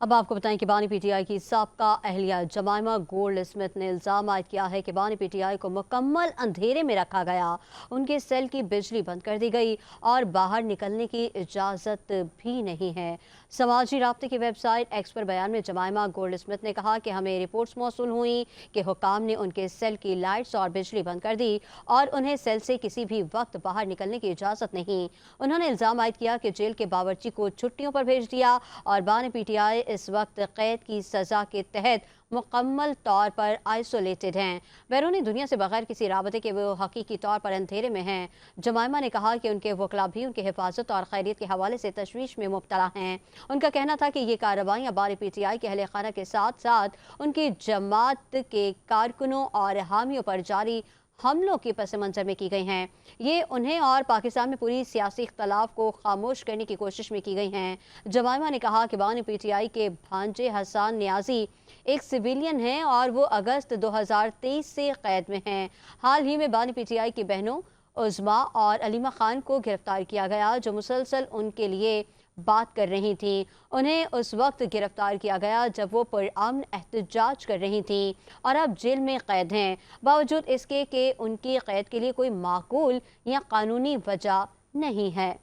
अब आपको बताएं कि बानी पीटीआई की साबका अहलिया जमाइमा गोल्ड स्मिथ ने इल्ज़ाम आयद किया है कि बानी पीटीआई को मुकम्मल अंधेरे में रखा गया, उनके सेल की बिजली बंद कर दी गई और बाहर निकलने की इजाज़त भी नहीं है। समाजी राब्ते की वेबसाइट एक्स पर बयान में जमाइमा गोल्ड स्मिथ ने कहा कि हमें रिपोर्ट्स मौसूल हुई कि हुकाम ने उनके सेल की लाइट्स और बिजली बंद कर दी और उन्हें सेल से किसी भी वक्त बाहर निकलने की इजाज़त नहीं। उन्होंने इल्ज़ाम आयद किया कि जेल के बावर्ची को छुट्टियों पर भेज दिया और बानी पीटीआई इस वक्त कैद की सज़ा के तहत मुकम्मल तौर पर आइसोलेटेड हैं। बैरूनी दुनिया से बगैर किसी राबते के वो हकीकी तौर पर अंधेरे में हैं। जमाइमा ने कहा कि उनके वकला भी उनकी हिफाजत और खैरियत के हवाले से तशवीश में मुब्तला हैं। उनका कहना था कि ये कार्रवाइयाँ बानी पीटीआई के अहले खाना के साथ साथ उनकी जमात के कारकुनों और हामियों पर जारी हमलों के पस मंज़र में की गई हैं। ये उन्हें और पाकिस्तान में पूरी सियासी इख्तलाफ को खामोश करने की कोशिश में की गई हैं। जमाइमा ने कहा कि बानी पीटीआई के भांजे हसन नियाजी एक सिविलियन हैं और वो अगस्त 2023 से कैद में हैं। हाल ही में बानी पीटीआई की बहनों उज़्मा और अलीमा खान को गिरफ्तार किया गया, जो मुसलसल उनके लिए बात कर रही थीं। उन्हें उस वक्त गिरफ्तार किया गया जब वो पुरअमन एहतजाज कर रही थीं और अब जेल में कैद हैं, बावजूद इसके कि उनकी कैद के लिए कोई माकूल या कानूनी वजह नहीं है।